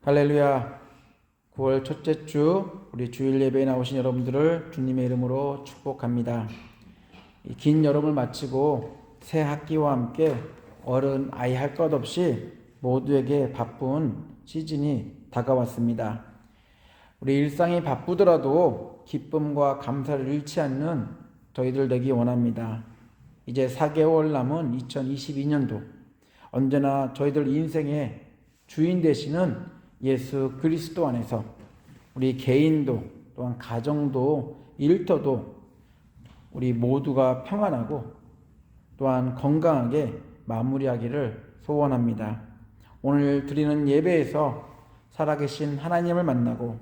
할렐루야. 9월 첫째 주 우리 주일 예배에 나오신 여러분들을 주님의 이름으로 축복합니다. 이 긴 여름을 마치고 새 학기와 함께 어른 아이 할 것 없이 모두에게 바쁜 시즌이 다가왔습니다. 우리 일상이 바쁘더라도 기쁨과 감사를 잃지 않는 저희들 되기 원합니다. 이제 4개월 남은 2022년도 언제나 저희들 인생의 주인 되시는 예수 그리스도 안에서 우리 개인도 또한 가정도 일터도 우리 모두가 평안하고 또한 건강하게 마무리하기를 소원합니다. 오늘 드리는 예배에서 살아계신 하나님을 만나고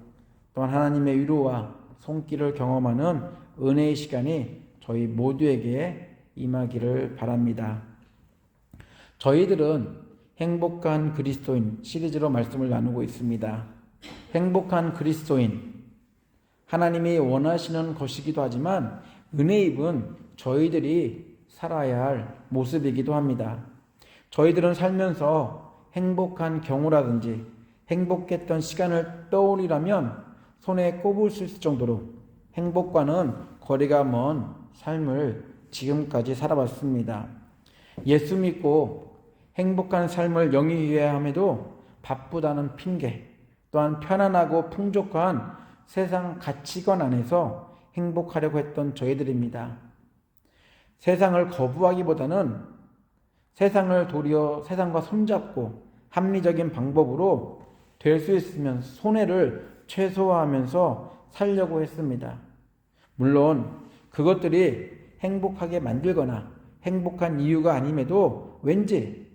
또한 하나님의 위로와 손길을 경험하는 은혜의 시간이 저희 모두에게 임하기를 바랍니다. 저희들은 행복한 그리스도인 시리즈로 말씀을 나누고 있습니다. 행복한 그리스도인, 하나님이 원하시는 것이기도 하지만 은혜입은 저희들이 살아야 할 모습이기도 합니다. 저희들은 살면서 행복한 경우라든지 행복했던 시간을 떠올리라면 손에 꼽을 수 있을 정도로 행복과는 거리가 먼 삶을 지금까지 살아왔습니다. 예수 믿고 행복한 삶을 영위해야 함에도 바쁘다는 핑계, 또한 편안하고 풍족한 세상 가치관 안에서 행복하려고 했던 저희들입니다. 세상을 거부하기보다는 세상을 도리어 세상과 손잡고 합리적인 방법으로 될 수 있으면 손해를 최소화하면서 살려고 했습니다. 물론 그것들이 행복하게 만들거나 행복한 이유가 아님에도 왠지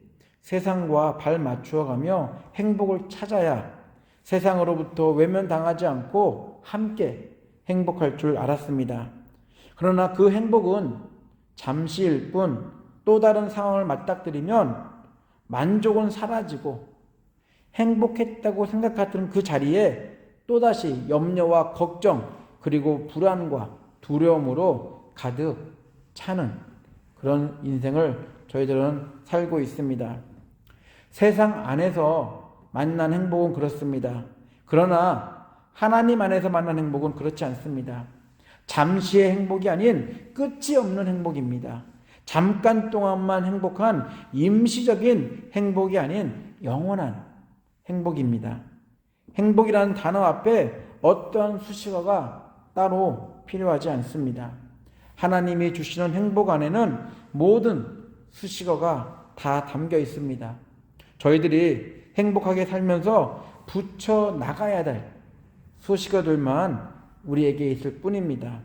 세상과 발 맞추어가며 행복을 찾아야 세상으로부터 외면당하지 않고 함께 행복할 줄 알았습니다. 그러나 그 행복은 잠시일 뿐 또 다른 상황을 맞닥뜨리면 만족은 사라지고 행복했다고 생각했던 그 자리에 또다시 염려와 걱정 그리고 불안과 두려움으로 가득 차는 그런 인생을 저희들은 살고 있습니다. 세상 안에서 만난 행복은 그렇습니다. 그러나 하나님 안에서 만난 행복은 그렇지 않습니다. 잠시의 행복이 아닌 끝이 없는 행복입니다. 잠깐 동안만 행복한 임시적인 행복이 아닌 영원한 행복입니다. 행복이라는 단어 앞에 어떠한 수식어가 따로 필요하지 않습니다. 하나님이 주시는 행복 안에는 모든 수식어가 다 담겨 있습니다. 저희들이 행복하게 살면서 붙여 나가야 될 수식어들만 우리에게 있을 뿐입니다.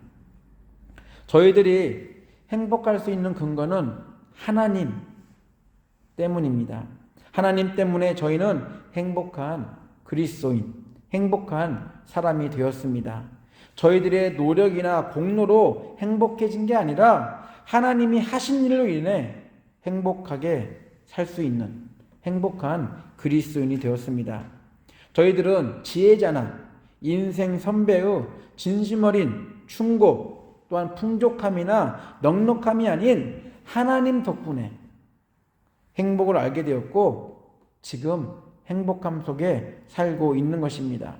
저희들이 행복할 수 있는 근거는 하나님 때문입니다. 하나님 때문에 저희는 행복한 그리스도인, 행복한 사람이 되었습니다. 저희들의 노력이나 공로로 행복해진 게 아니라 하나님이 하신 일로 인해 행복하게 살 수 있는 행복한 그리스도인이 되었습니다. 저희들은 지혜자나 인생 선배의 진심 어린 충고 또한 풍족함이나 넉넉함이 아닌 하나님 덕분에 행복을 알게 되었고 지금 행복함 속에 살고 있는 것입니다.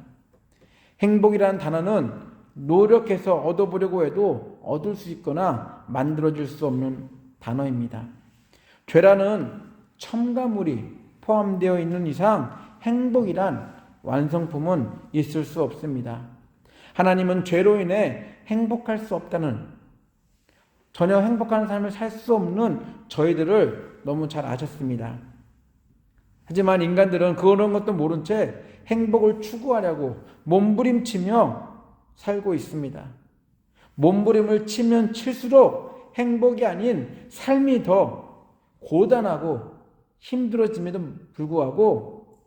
행복이라는 단어는 노력해서 얻어보려고 해도 얻을 수 있거나 만들어질 수 없는 단어입니다. 죄라는 첨가물이 포함되어 있는 이상 행복이란 완성품은 있을 수 없습니다. 하나님은 죄로 인해 행복할 수 없다는, 전혀 행복한 삶을 살 수 없는 저희들을 너무 잘 아셨습니다. 하지만 인간들은 그런 것도 모른 채 행복을 추구하려고 몸부림치며 살고 있습니다. 몸부림을 치면 칠수록 행복이 아닌 삶이 더 고단하고 힘들어짐에도 불구하고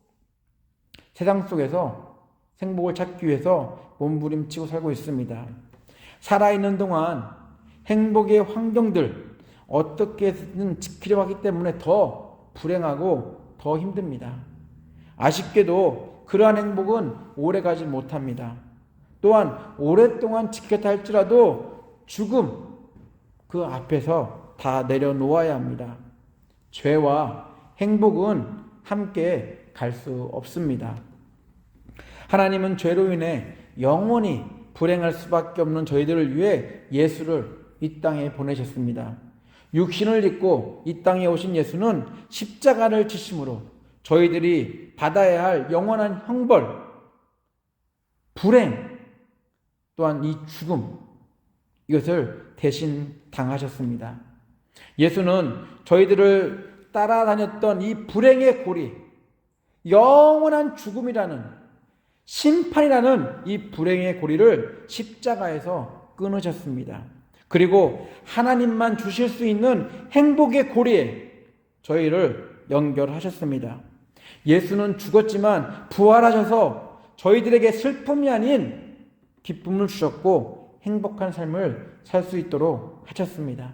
세상 속에서 행복을 찾기 위해서 몸부림치고 살고 있습니다. 살아있는 동안 행복의 환경들 어떻게든 지키려 하기 때문에 더 불행하고 더 힘듭니다. 아쉽게도 그러한 행복은 오래가지 못합니다. 또한 오랫동안 지켰다 할지라도 죽음 그 앞에서 다 내려놓아야 합니다. 죄와 행복은 함께 갈 수 없습니다. 하나님은 죄로 인해 영원히 불행할 수밖에 없는 저희들을 위해 예수를 이 땅에 보내셨습니다. 육신을 입고 이 땅에 오신 예수는 십자가를 지심으로 저희들이 받아야 할 영원한 형벌, 불행, 또한 이 죽음, 이것을 대신 당하셨습니다. 예수는 저희들을 따라다녔던 이 불행의 고리, 영원한 죽음이라는, 심판이라는 이 불행의 고리를 십자가에서 끊으셨습니다. 그리고 하나님만 주실 수 있는 행복의 고리에 저희를 연결하셨습니다. 예수는 죽었지만 부활하셔서 저희들에게 슬픔이 아닌 기쁨을 주셨고 행복한 삶을 살 수 있도록 하셨습니다.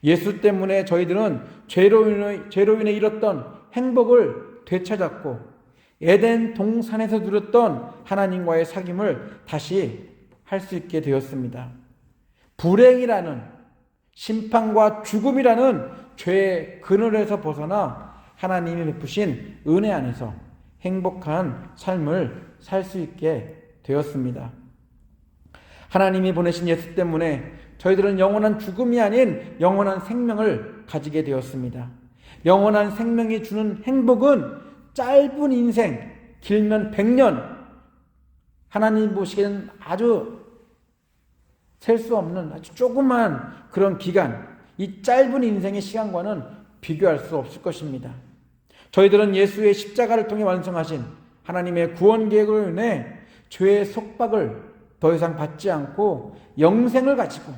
예수 때문에 저희들은 죄로 인해 잃었던 행복을 되찾았고 에덴 동산에서 누렸던 하나님과의 사귐을 다시 할 수 있게 되었습니다. 불행이라는, 심판과 죽음이라는 죄의 그늘에서 벗어나 하나님이 베푸신 은혜 안에서 행복한 삶을 살 수 있게 되었습니다. 하나님이 보내신 예수 때문에 저희들은 영원한 죽음이 아닌 영원한 생명을 가지게 되었습니다. 영원한 생명이 주는 행복은 짧은 인생, 길면 100년, 하나님 보시기에는 아주 셀 수 없는 아주 조그만 그런 기간, 이 짧은 인생의 시간과는 비교할 수 없을 것입니다. 저희들은 예수의 십자가를 통해 완성하신 하나님의 구원 계획으로 인해 죄의 속박을 더 이상 받지 않고 영생을 가지고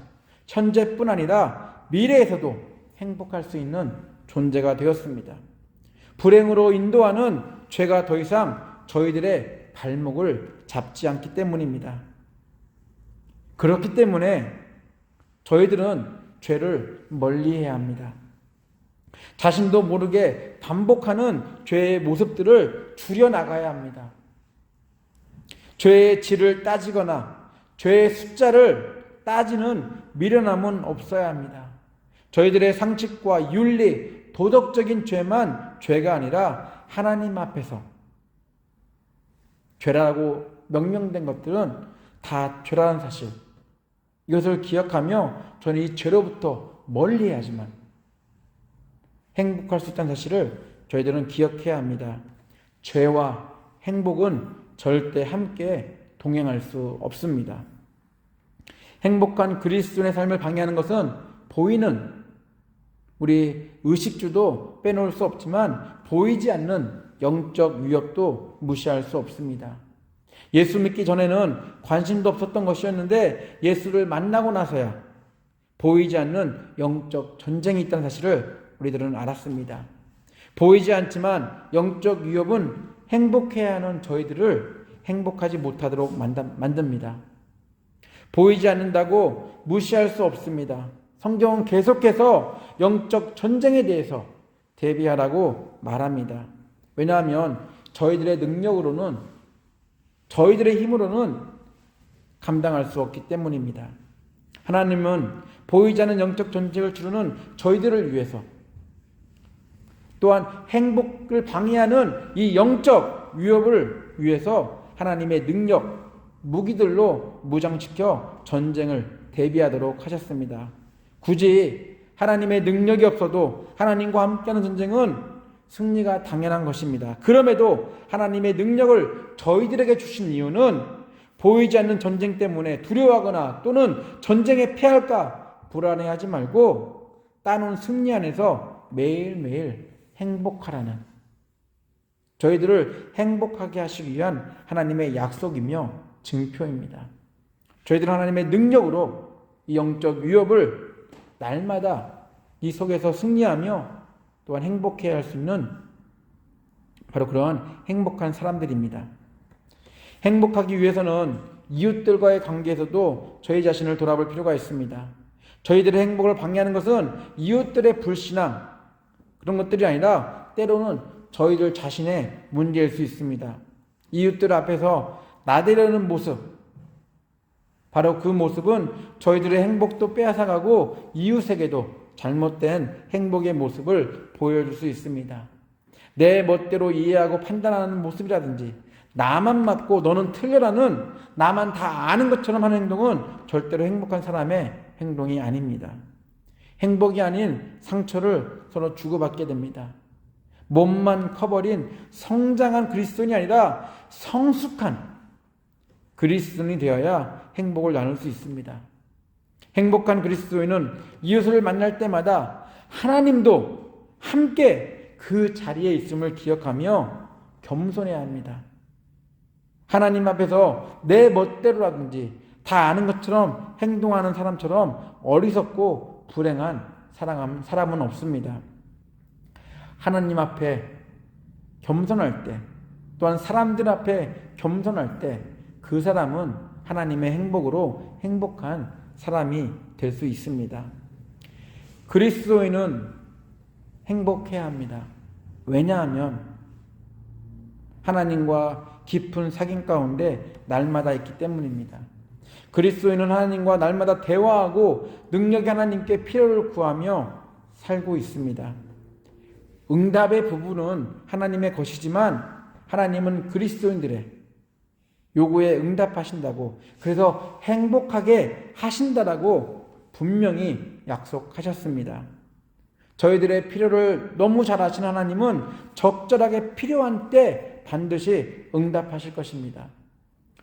현재뿐 아니라 미래에서도 행복할 수 있는 존재가 되었습니다. 불행으로 인도하는 죄가 더 이상 저희들의 발목을 잡지 않기 때문입니다. 그렇기 때문에 저희들은 죄를 멀리해야 합니다. 자신도 모르게 반복하는 죄의 모습들을 줄여나가야 합니다. 죄의 질을 따지거나 죄의 숫자를 따지는 미련함은 없어야 합니다. 저희들의 상식과 윤리, 도덕적인 죄만 죄가 아니라 하나님 앞에서 죄라고 명명된 것들은 다 죄라는 사실, 이것을 기억하며 저는 이 죄로부터 멀리해야지만 행복할 수 있다는 사실을 저희들은 기억해야 합니다. 죄와 행복은 절대 함께 동행할 수 없습니다. 행복한 그리스도인의 삶을 방해하는 것은 보이는, 우리 의식주도 빼놓을 수 없지만 보이지 않는 영적 위협도 무시할 수 없습니다. 예수 믿기 전에는 관심도 없었던 것이었는데 예수를 만나고 나서야 보이지 않는 영적 전쟁이 있다는 사실을 우리들은 알았습니다. 보이지 않지만 영적 위협은 행복해야 하는 저희들을 행복하지 못하도록 만듭니다. 보이지 않는다고 무시할 수 없습니다. 성경은 계속해서 영적 전쟁에 대해서 대비하라고 말합니다. 왜냐하면 저희들의 능력으로는, 저희들의 힘으로는 감당할 수 없기 때문입니다. 하나님은 보이지 않는 영적 전쟁을 치르는 저희들을 위해서, 또한 행복을 방해하는 이 영적 위협을 위해서 하나님의 능력, 무기들로 무장시켜 전쟁을 대비하도록 하셨습니다. 굳이 하나님의 능력이 없어도 하나님과 함께하는 전쟁은 승리가 당연한 것입니다. 그럼에도 하나님의 능력을 저희들에게 주신 이유는 보이지 않는 전쟁 때문에 두려워하거나 또는 전쟁에 패할까 불안해하지 말고 따놓은 승리 안에서 매일매일 행복하라는, 저희들을 행복하게 하시기 위한 하나님의 약속이며 증표입니다. 저희들은 하나님의 능력으로 이 영적 위협을 날마다 이 속에서 승리하며 또한 행복해야 할 수 있는 바로 그러한 행복한 사람들입니다. 행복하기 위해서는 이웃들과의 관계에서도 저희 자신을 돌아볼 필요가 있습니다. 저희들의 행복을 방해하는 것은 이웃들의 불신앙, 그런 것들이 아니라 때로는 저희들 자신의 문제일 수 있습니다. 이웃들 앞에서 나대려는 모습, 바로 그 모습은 저희들의 행복도 빼앗아가고 이웃에게도 잘못된 행복의 모습을 보여줄 수 있습니다. 내 멋대로 이해하고 판단하는 모습이라든지, 나만 맞고 너는 틀려라는, 나만 다 아는 것처럼 하는 행동은 절대로 행복한 사람의 행동이 아닙니다. 행복이 아닌 상처를 서로 주고받게 됩니다. 몸만 커버린 성장한 그리스도인이 아니라 성숙한 그리스도인이 되어야 행복을 나눌 수 있습니다. 행복한 그리스도인은 이웃을 만날 때마다 하나님도 함께 그 자리에 있음을 기억하며 겸손해야 합니다. 하나님 앞에서 내 멋대로라든지 다 아는 것처럼 행동하는 사람처럼 어리석고 불행한 사람은 없습니다. 하나님 앞에 겸손할 때, 또한 사람들 앞에 겸손할 때 그 사람은 하나님의 행복으로 행복한 사람이 될 수 있습니다. 그리스도인은 행복해야 합니다. 왜냐하면 하나님과 깊은 사귐 가운데 날마다 있기 때문입니다. 그리스도인은 하나님과 날마다 대화하고 능력이 하나님께 필요를 구하며 살고 있습니다. 응답의 부분은 하나님의 것이지만 하나님은 그리스도인들의 요구에 응답하신다고, 그래서 행복하게 하신다라고 분명히 약속하셨습니다. 저희들의 필요를 너무 잘 아시는 하나님은 적절하게 필요한 때 반드시 응답하실 것입니다.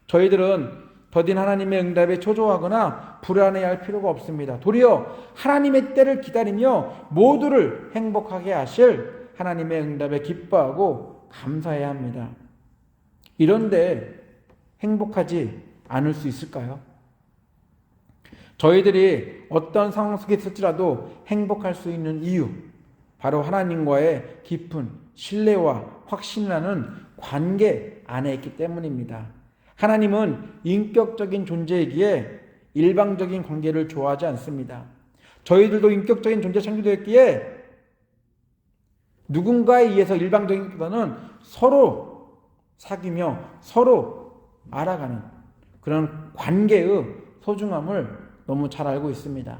저희들은 더딘 하나님의 응답에 초조하거나 불안해할 필요가 없습니다. 도리어 하나님의 때를 기다리며 모두를 행복하게 하실 하나님의 응답에 기뻐하고 감사해야 합니다. 이런데 행복하지 않을 수 있을까요? 저희들이 어떤 상황 속에 있을지라도 행복할 수 있는 이유, 바로 하나님과의 깊은 신뢰와 확신이라는 관계 안에 있기 때문입니다. 하나님은 인격적인 존재이기에 일방적인 관계를 좋아하지 않습니다. 저희들도 인격적인 존재 창조되었기에 누군가에 의해서 일방적인 것보다는 서로 사귀며 서로 알아가는 그런 관계의 소중함을 너무 잘 알고 있습니다.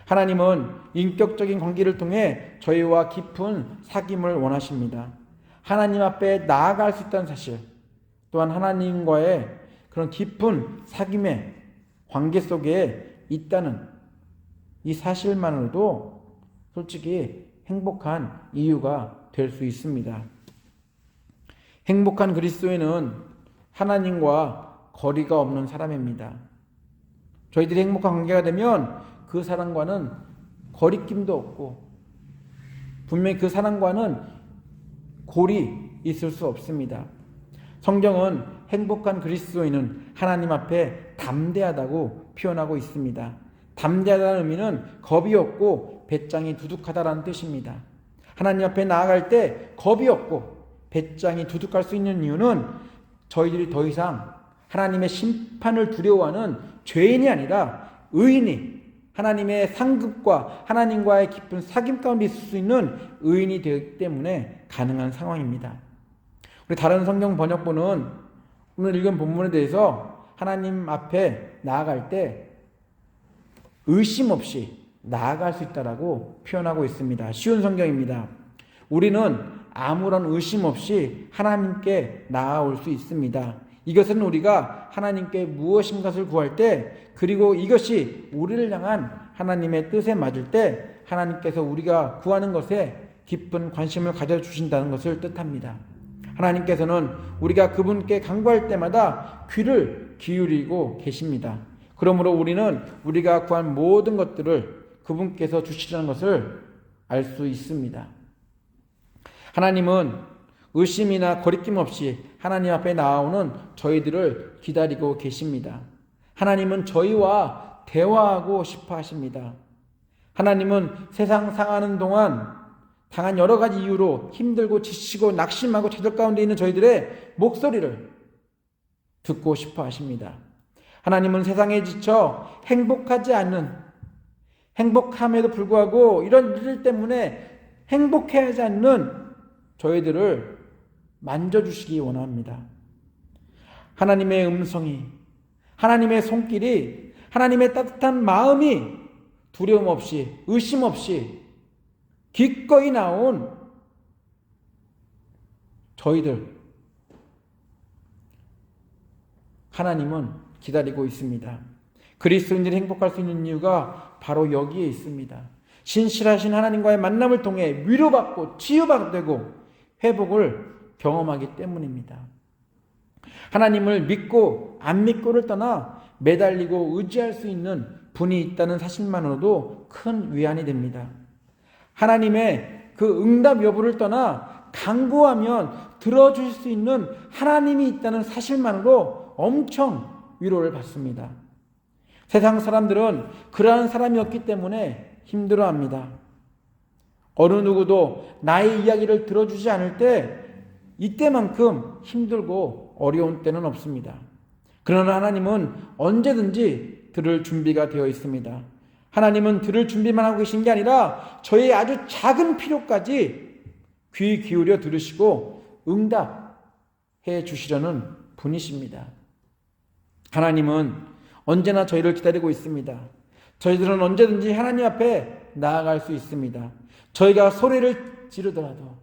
하나님은 인격적인 관계를 통해 저희와 깊은 사귐을 원하십니다. 하나님 앞에 나아갈 수 있다는 사실, 또한 하나님과의 그런 깊은 사귐의 관계 속에 있다는 이 사실만으로도 솔직히 행복한 이유가 될 수 있습니다. 행복한 그리스도인은 하나님과 거리가 없는 사람입니다. 저희들이 행복한 관계가 되면 그 사람과는 거리낌도 없고 분명히 그 사람과는 골이 있을 수 없습니다. 성경은 행복한 그리스도인은 하나님 앞에 담대하다고 표현하고 있습니다. 담대하다는 의미는 겁이 없고 배짱이 두둑하다라는 뜻입니다. 하나님 앞에 나아갈 때 겁이 없고 배짱이 두둑할 수 있는 이유는 저희들이 더 이상 하나님의 심판을 두려워하는 죄인이 아니라 의인이, 하나님의 상급과 하나님과의 깊은 사귐 가운데 있을 수 있는 의인이 되기 때문에 가능한 상황입니다. 우리 다른 성경 번역본은 오늘 읽은 본문에 대해서 하나님 앞에 나아갈 때 의심 없이 나아갈 수 있다라고 표현하고 있습니다. 쉬운 성경입니다. 우리는 아무런 의심 없이 하나님께 나아올 수 있습니다. 이것은 우리가 하나님께 무엇인가를 구할 때, 그리고 이것이 우리를 향한 하나님의 뜻에 맞을 때 하나님께서 우리가 구하는 것에 깊은 관심을 가져주신다는 것을 뜻합니다. 하나님께서는 우리가 그분께 간구할 때마다 귀를 기울이고 계십니다. 그러므로 우리는 우리가 구한 모든 것들을 그분께서 주시라는 것을 알 수 있습니다. 하나님은 의심이나 거리낌 없이 하나님 앞에 나아오는 저희들을 기다리고 계십니다. 하나님은 저희와 대화하고 싶어 하십니다. 하나님은 세상 상하는 동안 당한 여러 가지 이유로 힘들고 지치고 낙심하고 좌절 가운데 있는 저희들의 목소리를 듣고 싶어 하십니다. 하나님은 세상에 지쳐 행복하지 않는, 행복함에도 불구하고 이런 일들 때문에 행복해하지 않는 저희들을 만져주시기 원합니다. 하나님의 음성이, 하나님의 손길이, 하나님의 따뜻한 마음이 두려움 없이, 의심 없이 기꺼이 나온 저희들, 하나님은 기다리고 있습니다. 그리스도인들이 행복할 수 있는 이유가 바로 여기에 있습니다. 신실하신 하나님과의 만남을 통해 위로받고 치유받고 회복을 경험하기 때문입니다. 하나님을 믿고 안 믿고를 떠나 매달리고 의지할 수 있는 분이 있다는 사실만으로도 큰 위안이 됩니다. 하나님의 그 응답 여부를 떠나 간구하면 들어주실 수 있는 하나님이 있다는 사실만으로 엄청 위로를 받습니다. 세상 사람들은 그러한 사람이 없기 때문에 힘들어합니다. 어느 누구도 나의 이야기를 들어주지 않을 때 이때만큼 힘들고 어려운 때는 없습니다. 그러나 하나님은 언제든지 들을 준비가 되어 있습니다. 하나님은 들을 준비만 하고 계신 게 아니라 저의 아주 작은 필요까지 귀 기울여 들으시고 응답해 주시려는 분이십니다. 하나님은 언제나 저희를 기다리고 있습니다. 저희들은 언제든지 하나님 앞에 나아갈 수 있습니다. 저희가 소리를 지르더라도,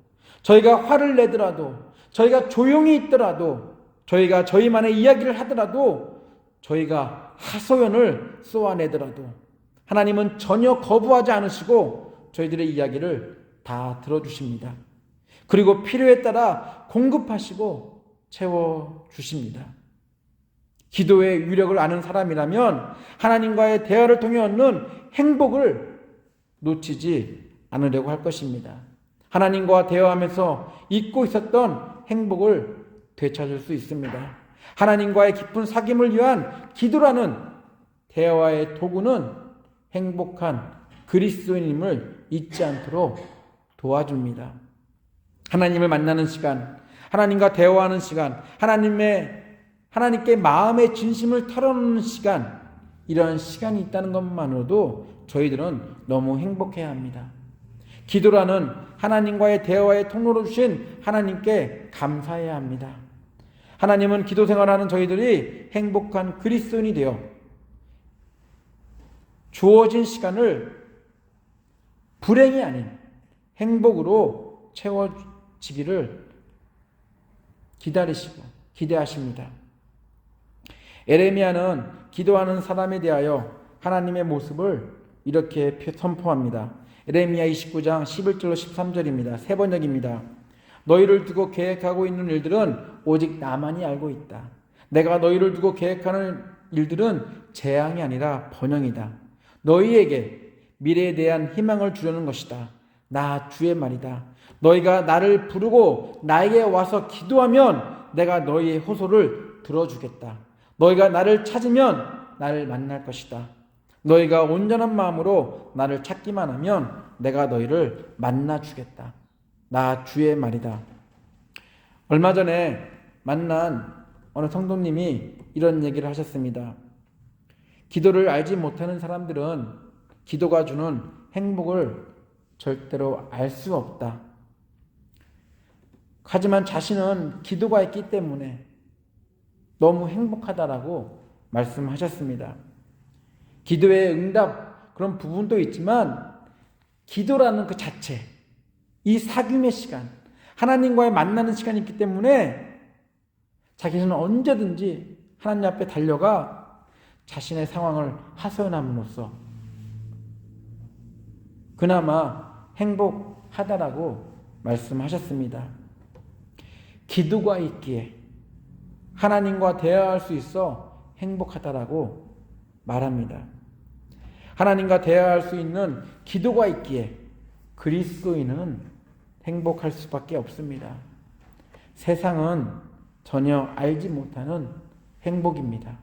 저희가 화를 내더라도, 저희가 조용히 있더라도, 저희가 저희만의 이야기를 하더라도, 저희가 하소연을 쏘아내더라도 하나님은 전혀 거부하지 않으시고 저희들의 이야기를 다 들어주십니다. 그리고 필요에 따라 공급하시고 채워주십니다. 기도의 위력을 아는 사람이라면 하나님과의 대화를 통해 얻는 행복을 놓치지 않으려고 할 것입니다. 하나님과 대화하면서 잊고 있었던 행복을 되찾을 수 있습니다. 하나님과의 깊은 사귐을 위한 기도라는 대화의 도구는 행복한 그리스도인임을 잊지 않도록 도와줍니다. 하나님을 만나는 시간, 하나님과 대화하는 시간, 하나님께 마음의 진심을 털어놓는 시간, 이런 시간이 있다는 것만으로도 저희들은 너무 행복해야 합니다. 기도라는 하나님과의 대화의 통로로 주신 하나님께 감사해야 합니다. 하나님은 기도 생활하는 저희들이 행복한 그리스도인이 되어 주어진 시간을 불행이 아닌 행복으로 채워지기를 기다리시고 기대하십니다. 에레미야는 기도하는 사람에 대하여 하나님의 모습을 이렇게 선포합니다. 에레미야 29장 11절로 13절입니다. 세 번역입니다. 너희를 두고 계획하고 있는 일들은 오직 나만이 알고 있다. 내가 너희를 두고 계획하는 일들은 재앙이 아니라 번영이다. 너희에게 미래에 대한 희망을 주려는 것이다. 나 주의 말이다. 너희가 나를 부르고 나에게 와서 기도하면 내가 너희의 호소를 들어주겠다. 너희가 나를 찾으면 나를 만날 것이다. 너희가 온전한 마음으로 나를 찾기만 하면 내가 너희를 만나주겠다. 나 주의 말이다. 얼마 전에 만난 어느 성도님이 이런 얘기를 하셨습니다. 기도를 알지 못하는 사람들은 기도가 주는 행복을 절대로 알 수 없다. 하지만 자신은 기도가 있기 때문에 너무 행복하다라고 말씀하셨습니다. 기도의 응답 그런 부분도 있지만 기도라는 그 자체, 이 사귐의 시간, 하나님과의 만나는 시간이 있기 때문에 자기는 언제든지 하나님 앞에 달려가 자신의 상황을 하소연함으로써 그나마 행복하다라고 말씀하셨습니다. 기도가 있기에 하나님과 대화할 수 있어 행복하다라고 말합니다. 하나님과 대화할 수 있는 기도가 있기에 그리스도인은 행복할 수밖에 없습니다. 세상은 전혀 알지 못하는 행복입니다.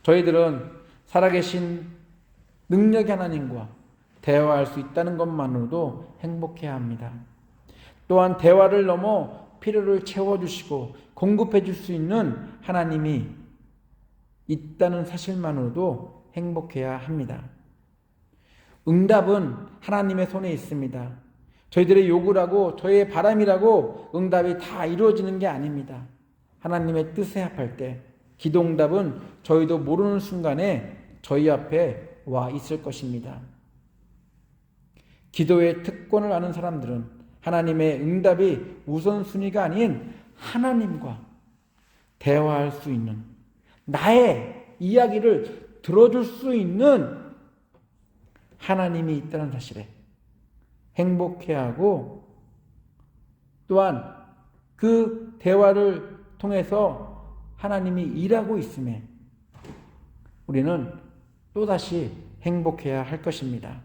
저희들은 살아계신 능력의 하나님과 대화할 수 있다는 것만으로도 행복해야 합니다. 또한 대화를 넘어 필요를 채워주시고 공급해 줄 수 있는 하나님이 있다는 사실만으로도 행복해야 합니다. 응답은 하나님의 손에 있습니다. 저희들의 요구라고 저희의 바람이라고 응답이 다 이루어지는 게 아닙니다. 하나님의 뜻에 합할 때 기도응답은 저희도 모르는 순간에 저희 앞에 와 있을 것입니다. 기도의 특권을 아는 사람들은 하나님의 응답이 우선순위가 아닌 하나님과 대화할 수 있는, 나의 이야기를 들어줄 수 있는 하나님이 있다는 사실에 행복해하고, 또한 그 대화를 통해서 하나님이 일하고 있음에 우리는 또다시 행복해야 할 것입니다.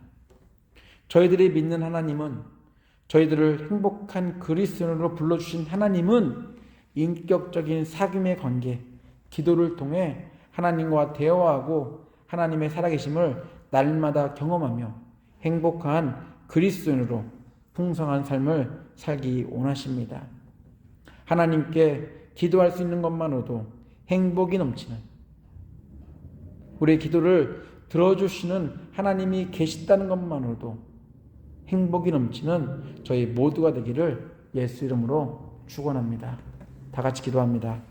저희들이 믿는 하나님은, 저희들을 행복한 그리스도인으로 불러주신 하나님은 인격적인 사귐의 관계, 기도를 통해 하나님과 대화하고 하나님의 살아계심을 날마다 경험하며 행복한 그리스도인으로 풍성한 삶을 살기 원하십니다. 하나님께 기도할 수 있는 것만으로도 행복이 넘치는, 우리의 기도를 들어주시는 하나님이 계시다는 것만으로도 행복이 넘치는 저희 모두가 되기를 예수 이름으로 축원합니다. 다 같이 기도합니다.